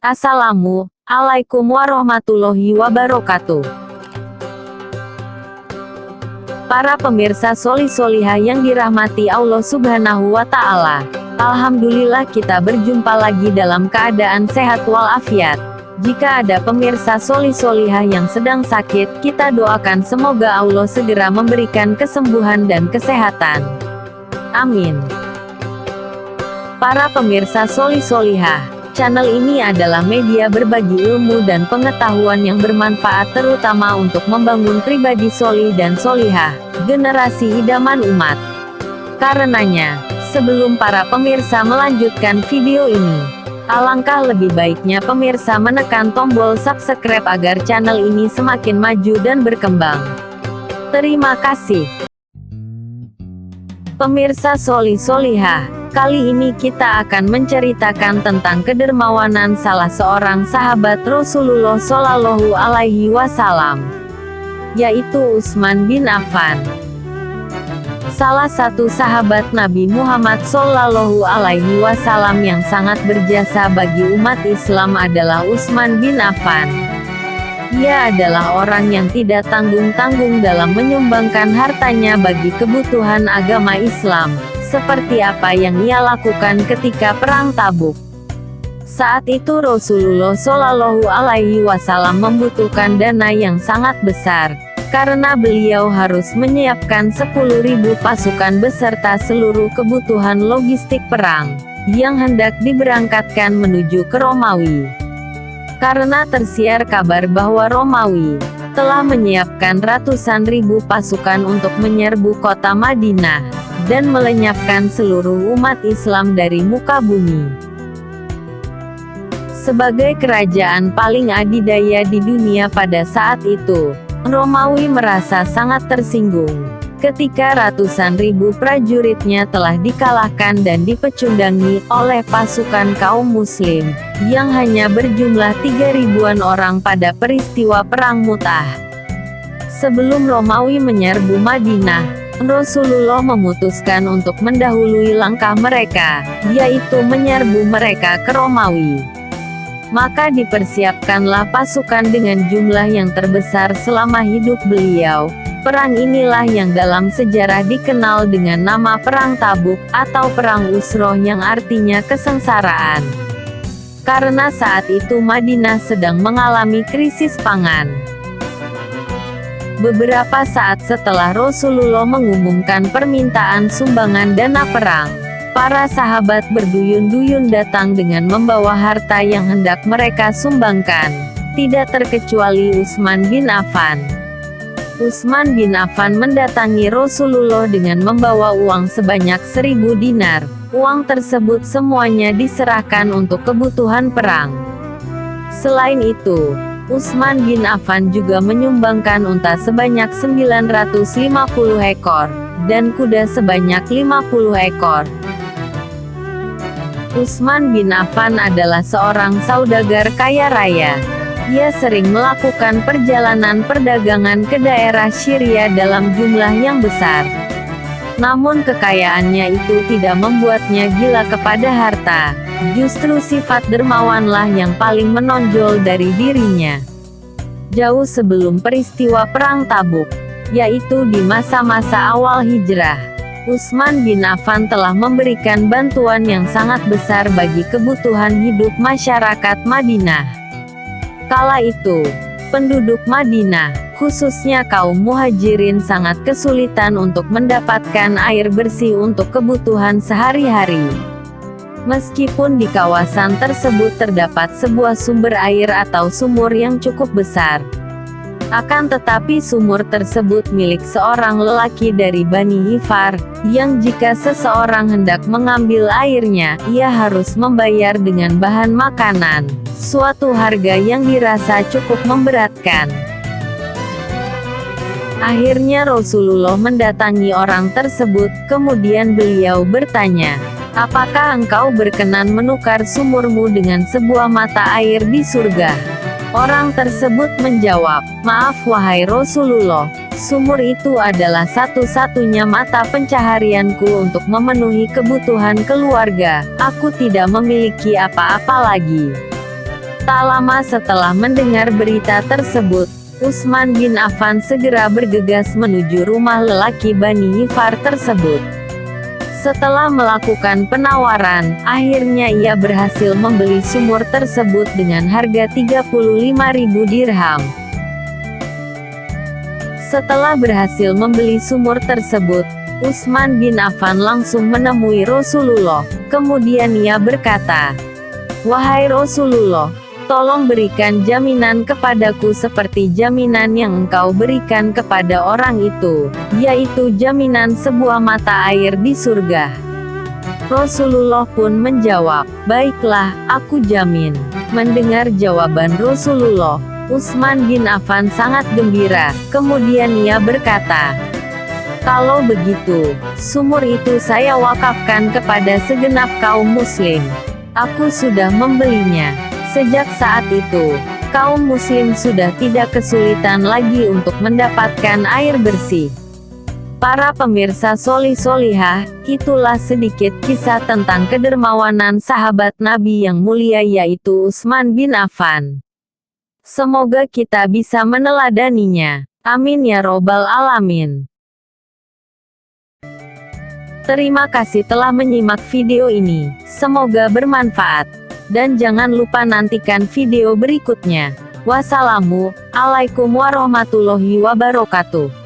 Assalamualaikum warahmatullahi wabarakatuh. Para pemirsa Soli-Solihah yang dirahmati Allah Subhanahu wa Ta'ala. Alhamdulillah kita berjumpa lagi dalam keadaan sehat walafiat. Jika ada pemirsa Soli-Solihah yang sedang sakit, kita doakan semoga Allah segera memberikan kesembuhan dan kesehatan. Amin. Para pemirsa Soli-Solihah, channel ini adalah media berbagi ilmu dan pengetahuan yang bermanfaat terutama untuk membangun pribadi solih dan solihah, generasi idaman umat. Karenanya, sebelum para pemirsa melanjutkan video ini, alangkah lebih baiknya pemirsa menekan tombol subscribe agar channel ini semakin maju dan berkembang. Terima kasih. Pemirsa Soli-Solihah, kali ini kita akan menceritakan tentang kedermawanan salah seorang sahabat Rasulullah Shallallahu Alaihi Wasallam, yaitu Utsman bin Affan. Salah satu sahabat Nabi Muhammad Shallallahu Alaihi Wasallam yang sangat berjasa bagi umat Islam adalah Utsman bin Affan. Ia adalah orang yang tidak tanggung-tanggung dalam menyumbangkan hartanya bagi kebutuhan agama Islam, seperti apa yang ia lakukan ketika Perang Tabuk. Saat itu Rasulullah Shallallahu Alaihi Wasallam membutuhkan dana yang sangat besar, karena beliau harus menyiapkan 10.000 pasukan beserta seluruh kebutuhan logistik perang, yang hendak diberangkatkan menuju ke Romawi. Karena tersiar kabar bahwa Romawi telah menyiapkan ratusan ribu pasukan untuk menyerbu kota Madinah, dan melenyapkan seluruh umat Islam dari muka bumi. Sebagai kerajaan paling adidaya di dunia pada saat itu, Romawi merasa sangat tersinggung ketika ratusan ribu prajuritnya telah dikalahkan dan dipecundangi oleh pasukan kaum muslim, yang hanya berjumlah 3.000-an orang pada peristiwa Perang Mu'tah. Sebelum Romawi menyerbu Madinah, Rasulullah memutuskan untuk mendahului langkah mereka, yaitu menyerbu mereka ke Romawi. Maka dipersiapkanlah pasukan dengan jumlah yang terbesar selama hidup beliau. Perang inilah yang dalam sejarah dikenal dengan nama Perang Tabuk, atau Perang Usroh yang artinya kesengsaraan. Karena saat itu Madinah sedang mengalami krisis pangan. Beberapa saat setelah Rasulullah mengumumkan permintaan sumbangan dana perang, para sahabat berduyun-duyun datang dengan membawa harta yang hendak mereka sumbangkan, tidak terkecuali Utsman bin Affan. Utsman bin Affan mendatangi Rasulullah dengan membawa uang sebanyak 1.000 dinar. Uang tersebut semuanya diserahkan untuk kebutuhan perang. Selain itu, Utsman bin Affan juga menyumbangkan unta sebanyak 950 ekor, dan kuda sebanyak 50 ekor. Utsman bin Affan adalah seorang saudagar kaya raya. Ia sering melakukan perjalanan perdagangan ke daerah Syria dalam jumlah yang besar. Namun kekayaannya itu tidak membuatnya gila kepada harta. Justru sifat dermawanlah yang paling menonjol dari dirinya. Jauh sebelum peristiwa Perang Tabuk, yaitu di masa-masa awal hijrah, Utsman bin Affan telah memberikan bantuan yang sangat besar bagi kebutuhan hidup masyarakat Madinah. Kala itu, penduduk Madinah, khususnya kaum muhajirin sangat kesulitan untuk mendapatkan air bersih untuk kebutuhan sehari-hari. Meskipun di kawasan tersebut terdapat sebuah sumber air atau sumur yang cukup besar, akan tetapi sumur tersebut milik seorang lelaki dari Bani Hifar, yang jika seseorang hendak mengambil airnya, ia harus membayar dengan bahan makanan, suatu harga yang dirasa cukup memberatkan. Akhirnya Rasulullah mendatangi orang tersebut, kemudian beliau bertanya, "Apakah engkau berkenan menukar sumurmu dengan sebuah mata air di surga?" Orang tersebut menjawab, "Maaf wahai Rasulullah, sumur itu adalah satu-satunya mata pencaharianku untuk memenuhi kebutuhan keluarga, aku tidak memiliki apa-apa lagi." Tak lama setelah mendengar berita tersebut, Utsman bin Affan segera bergegas menuju rumah lelaki Bani Hifar tersebut. Setelah melakukan penawaran, akhirnya ia berhasil membeli sumur tersebut dengan harga 35.000 dirham. Setelah berhasil membeli sumur tersebut, Utsman bin Affan langsung menemui Rasulullah. Kemudian ia berkata, "Wahai Rasulullah, tolong berikan jaminan kepadaku seperti jaminan yang engkau berikan kepada orang itu, yaitu jaminan sebuah mata air di surga." Rasulullah pun menjawab, "Baiklah, aku jamin." Mendengar jawaban Rasulullah, Utsman bin Affan sangat gembira. Kemudian ia berkata, "Kalau begitu, sumur itu saya wakafkan kepada segenap kaum muslim. Aku sudah membelinya." Sejak saat itu, kaum muslim sudah tidak kesulitan lagi untuk mendapatkan air bersih. Para pemirsa Sholih-Sholihah, itulah sedikit kisah tentang kedermawanan sahabat Nabi yang mulia yaitu Utsman bin Affan. Semoga kita bisa meneladaninya. Amin ya robbal alamin. Terima kasih telah menyimak video ini. Semoga bermanfaat. Dan jangan lupa nantikan video berikutnya. Wassalamualaikum warahmatullahi wabarakatuh.